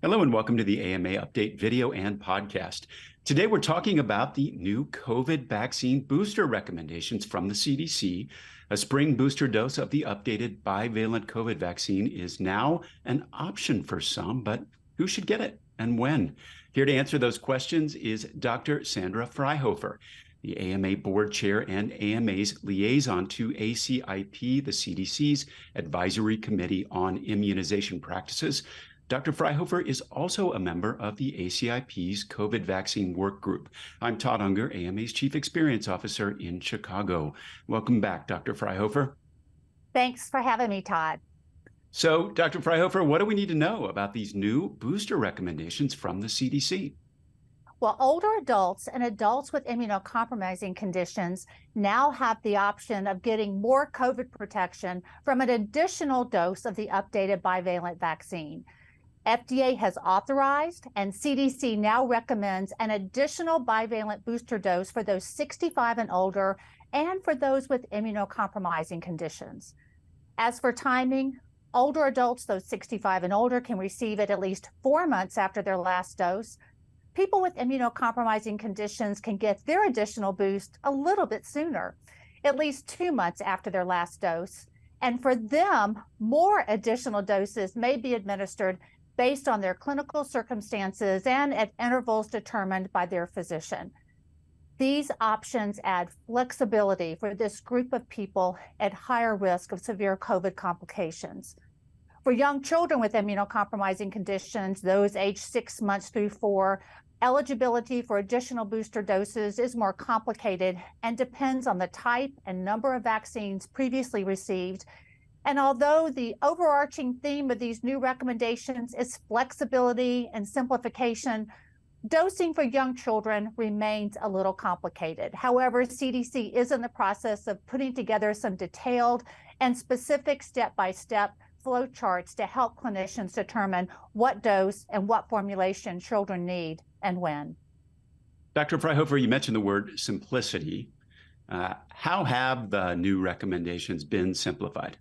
Hello and welcome to the AMA Update video and podcast. Today we're talking about the new COVID vaccine booster recommendations from the CDC. A spring booster dose of the updated bivalent COVID vaccine is now an option for some, but who should get it and when? Here to answer those questions is Dr. Sandra Fryhofer, the AMA board chair and AMA's liaison to ACIP, the CDC's Advisory Committee on Immunization Practices. Dr. Fryhofer is also a member of the ACIP's COVID vaccine Workgroup. I'm Todd Unger, AMA's Chief Experience Officer in Chicago. Welcome back, Dr. Fryhofer. Thanks for having me, Todd. So, Dr. Fryhofer, what do we need to know about these new booster recommendations from the CDC? Well, older adults and adults with immunocompromising conditions now have the option of getting more COVID protection from an additional dose of the updated bivalent vaccine. FDA has authorized and CDC now recommends an additional bivalent booster dose for those 65 and older and for those with immunocompromising conditions. As for timing, older adults, those 65 and older, can receive it at least 4 months after their last dose. People with immunocompromising conditions can get their additional boost a little bit sooner, at least 2 months after their last dose. And for them, more additional doses may be administered based on their clinical circumstances and at intervals determined by their physician. These options add flexibility for this group of people at higher risk of severe COVID complications. For young children with immunocompromising conditions, those aged 6 months through 4, eligibility for additional booster doses is more complicated and depends on the type and number of vaccines previously received. And although the overarching theme of these new recommendations is flexibility and simplification, dosing for young children remains a little complicated. However, CDC is in the process of putting together some detailed and specific step-by-step flow charts to help clinicians determine what dose and what formulation children need and when. Dr. Fryhofer, you mentioned the word simplicity. How have the new recommendations been simplified?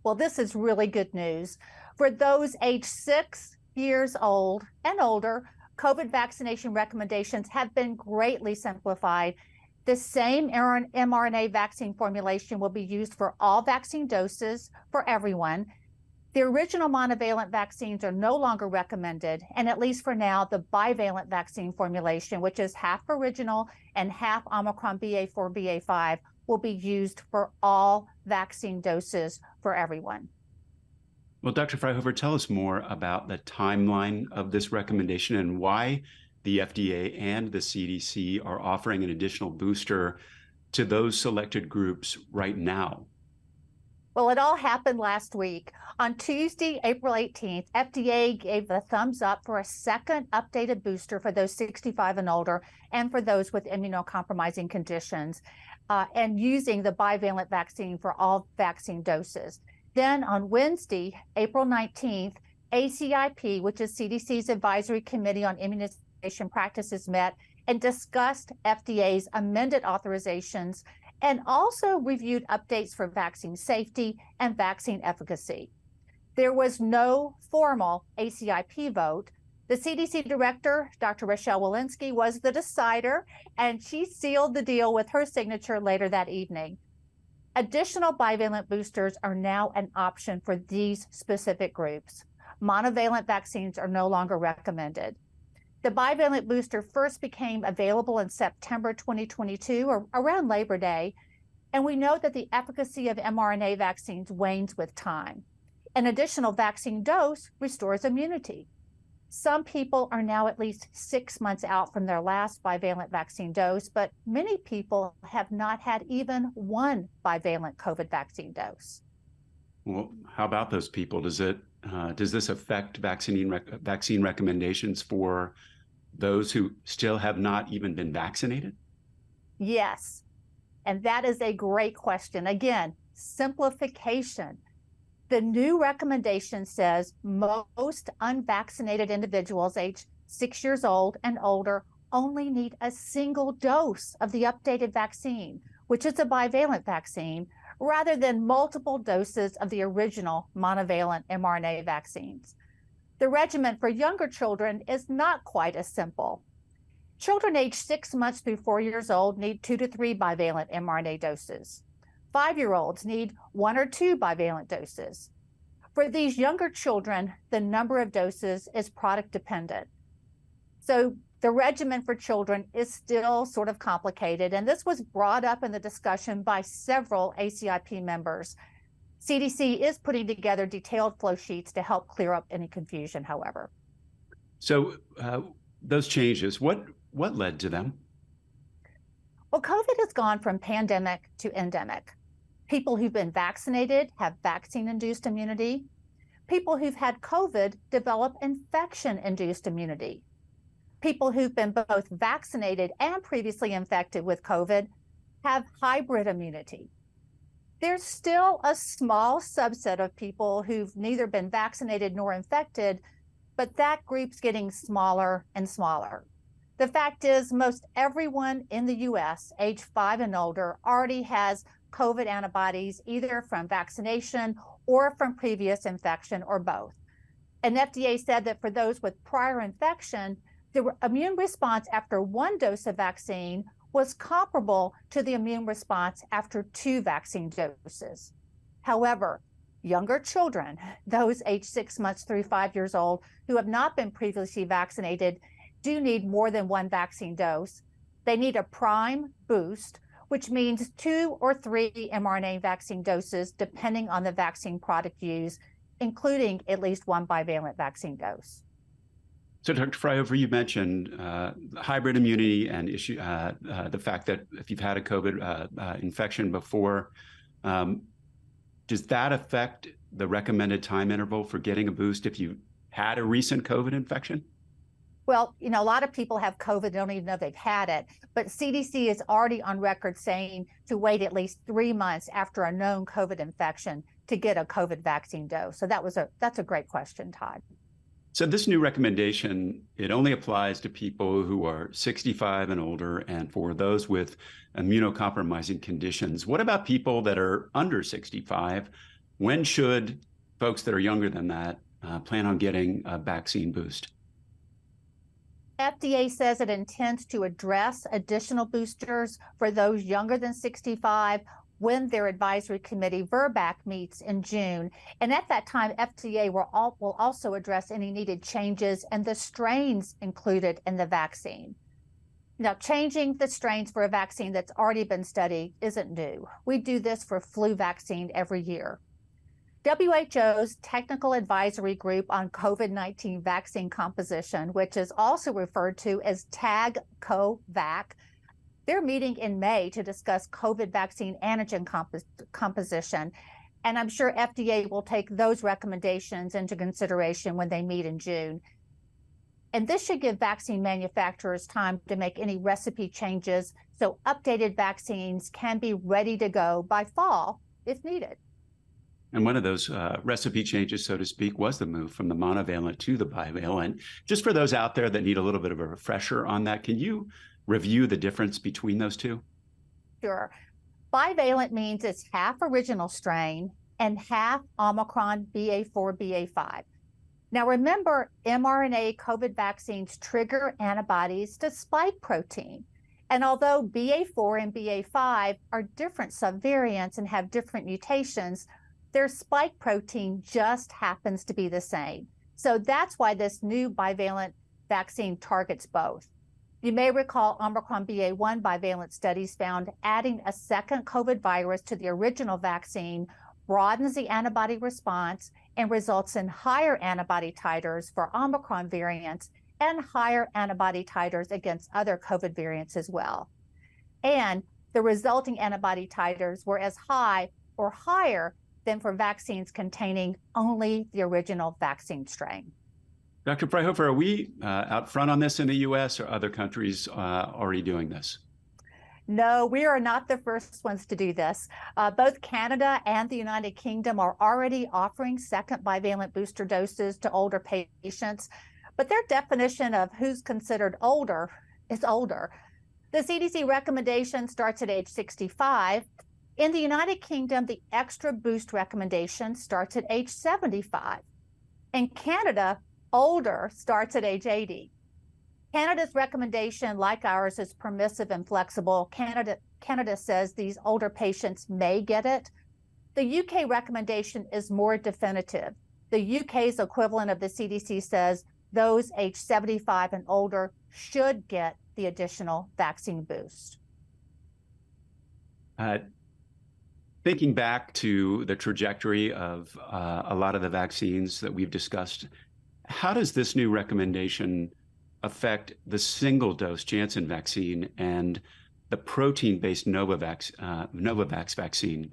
Well, this is really good news. For those aged 6 years old and older, COVID vaccination recommendations have been greatly simplified. The same mRNA vaccine formulation will be used for all vaccine doses for everyone. The original monovalent vaccines are no longer recommended, and at least for now, the bivalent vaccine formulation, which is half original and half Omicron BA4, BA5, will be used for all vaccine doses for everyone. Well, Dr. Fryhofer, tell us more about the timeline of this recommendation and why the FDA and the CDC are offering an additional booster to those selected groups right now. Well, it all happened last week. On Tuesday, April 18th, FDA gave the thumbs up for a second updated booster for those 65 and older and for those with immunocompromising conditions, and using the bivalent vaccine for all vaccine doses. Then on Wednesday, April 19th, ACIP, which is CDC's Advisory Committee on Immunization Practices, met and discussed FDA's amended authorizations and also reviewed updates for vaccine safety and vaccine efficacy. There was no formal ACIP vote. The CDC director, Dr. Rochelle Walensky, was the decider, and she sealed the deal with her signature later that evening. Additional bivalent boosters are now an option for these specific groups. Monovalent vaccines are no longer recommended. The bivalent booster first became available in September 2022, or around Labor Day, and we know that the efficacy of mRNA vaccines wanes with time. An additional vaccine dose restores immunity. Some people are now at least 6 months out from their last bivalent vaccine dose, but many people have not had even one bivalent COVID vaccine dose. Well, how about those people? Does this affect vaccine recommendations for those who still have not even been vaccinated? Yes, and that is a great question. Again, simplification. The new recommendation says most unvaccinated individuals aged 6 years old and older only need a single dose of the updated vaccine, which is a bivalent vaccine, rather than multiple doses of the original monovalent mRNA vaccines. The regimen for younger children is not quite as simple. Children aged 6 months through 4 years old need 2 to 3 bivalent mRNA doses. 5-year-olds need 1 or 2 bivalent doses. For these younger children, the number of doses is product dependent. So the regimen for children is still sort of complicated, and this was brought up in the discussion by several ACIP members. CDC is putting together detailed flow sheets to help clear up any confusion, however. So those changes, what led to them? Well, COVID has gone from pandemic to endemic. People who've been vaccinated have vaccine-induced immunity. People who've had COVID develop infection-induced immunity. People who've been both vaccinated and previously infected with COVID have hybrid immunity. There's still a small subset of people who've neither been vaccinated nor infected, but that group's getting smaller and smaller. The fact is, most everyone in the US, age 5 and older, already has COVID antibodies, either from vaccination or from previous infection or both. And FDA said that for those with prior infection, the immune response after 1 dose of vaccine was comparable to the immune response after 2 vaccine doses. However, younger children, those aged 6 months through 5 years old who have not been previously vaccinated, do need more than 1 vaccine dose. They need a prime boost, which means 2 or 3 mRNA vaccine doses, depending on the vaccine product used, including at least 1 bivalent vaccine dose. So, Dr. Fryhofer, you mentioned hybrid immunity and the fact that if you've had a COVID infection before, does that affect the recommended time interval for getting a boost if you had a recent COVID infection? Well, a lot of people have COVID, they don't even know they've had it, but CDC is already on record saying to wait at least 3 months after a known COVID infection to get a COVID vaccine dose. So that's a great question, Todd. So this new recommendation, it only applies to people who are 65 and older and for those with immunocompromising conditions. What about people that are under 65? When should folks that are younger than that plan on getting a vaccine boost? FDA says it intends to address additional boosters for those younger than 65 when their advisory committee VRBPAC meets in June. And at that time, FDA will also address any needed changes and the strains included in the vaccine. Now, changing the strains for a vaccine that's already been studied isn't new. We do this for flu vaccine every year. WHO's Technical Advisory Group on COVID-19 Vaccine Composition, which is also referred to as TAG-CoVac, they're meeting in May to discuss COVID vaccine antigen composition, and I'm sure FDA will take those recommendations into consideration when they meet in June. And this should give vaccine manufacturers time to make any recipe changes so updated vaccines can be ready to go by fall if needed. And one of those recipe changes, so to speak, was the move from the monovalent to the bivalent. Just for those out there that need a little bit of a refresher on that, can you review the difference between those two? Sure. Bivalent means it's half original strain and half Omicron BA4, BA5. Now remember, mRNA COVID vaccines trigger antibodies to spike protein. And although BA4 and BA5 are different subvariants and have different mutations, their spike protein just happens to be the same. So that's why this new bivalent vaccine targets both. You may recall Omicron BA1 bivalent studies found adding a second COVID virus to the original vaccine broadens the antibody response and results in higher antibody titers for Omicron variants and higher antibody titers against other COVID variants as well. And the resulting antibody titers were as high or higher than for vaccines containing only the original vaccine strain. Dr. Fryhofer, are we out front on this in the US or other countries already doing this? No, we are not the first ones to do this. Both Canada and the United Kingdom are already offering second bivalent booster doses to older patients, but their definition of who's considered older is older. The CDC recommendation starts at age 65. In the United Kingdom, the extra boost recommendation starts at age 75. In Canada, Older starts at age 80. Canada's recommendation, like ours, is permissive and flexible. Canada says these older patients may get it. The UK recommendation is more definitive. The UK's equivalent of the CDC says those age 75 and older should get the additional vaccine boost. Thinking back to the trajectory of a lot of the vaccines that we've discussed, how does this new recommendation affect the single-dose Janssen vaccine and the protein-based Novavax vaccine?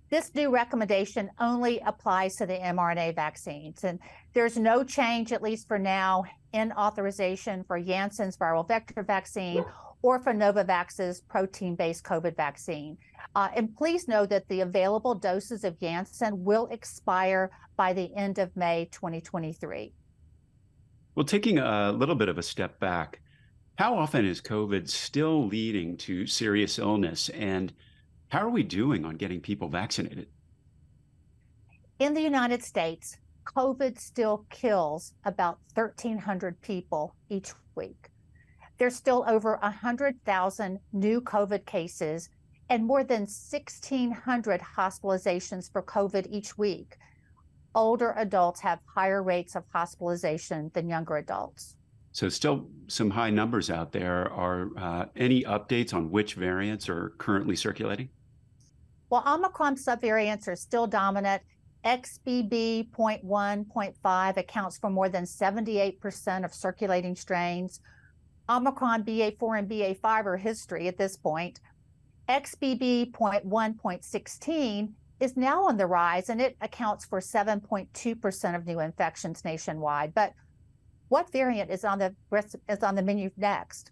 This new recommendation only applies to the mRNA vaccines, and there's no change, at least for now, in authorization for Janssen's viral vector vaccine or for Novavax's protein-based COVID vaccine. And please know that the available doses of Janssen will expire by the end of May 2023. Well, taking a little bit of a step back, how often is COVID still leading to serious illness, and how are we doing on getting people vaccinated? In the United States, COVID still kills about 1,300 people each week. There's still over 100,000 new COVID cases and more than 1,600 hospitalizations for COVID each week. Older adults have higher rates of hospitalization than younger adults. So still some high numbers out there. Are any updates on which variants are currently circulating? Well, Omicron subvariants are still dominant. XBB.1.5 accounts for more than 78% of circulating strains. Omicron BA4 and BA5 are history at this point. XBB.1.16 is now on the rise, and it accounts for 7.2% of new infections nationwide. But what variant is on the menu next?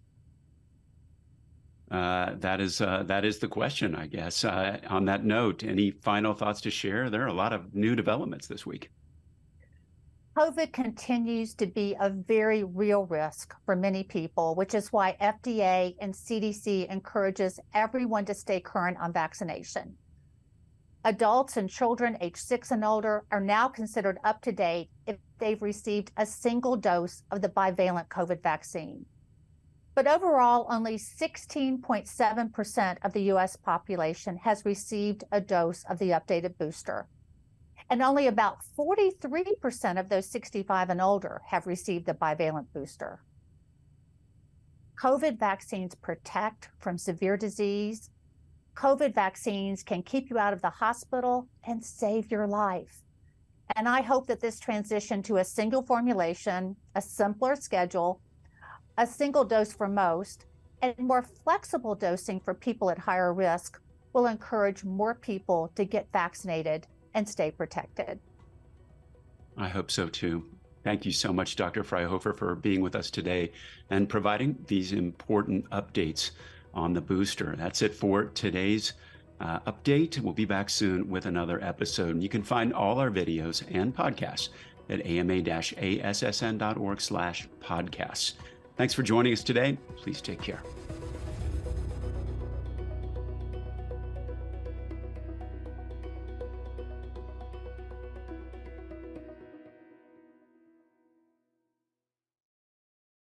That is the question, I guess. On that note, any final thoughts to share? There are a lot of new developments this week. COVID continues to be a very real risk for many people, which is why FDA and CDC encourages everyone to stay current on vaccination. Adults and children age 6 and older are now considered up to date if they've received a single dose of the bivalent COVID vaccine. But overall, only 16.7% of the U.S. population has received a dose of the updated booster. And only about 43% of those 65 and older have received the bivalent booster. COVID vaccines protect from severe disease. COVID vaccines can keep you out of the hospital and save your life. And I hope that this transition to a single formulation, a simpler schedule, a single dose for most, and more flexible dosing for people at higher risk will encourage more people to get vaccinated and stay protected. I hope so too. Thank you so much, Dr. Fryhofer, for being with us today and providing these important updates on the booster. That's it for today's update. We'll be back soon with another episode. You can find all our videos and podcasts at ama-assn.org/podcasts. Thanks for joining us today. Please take care.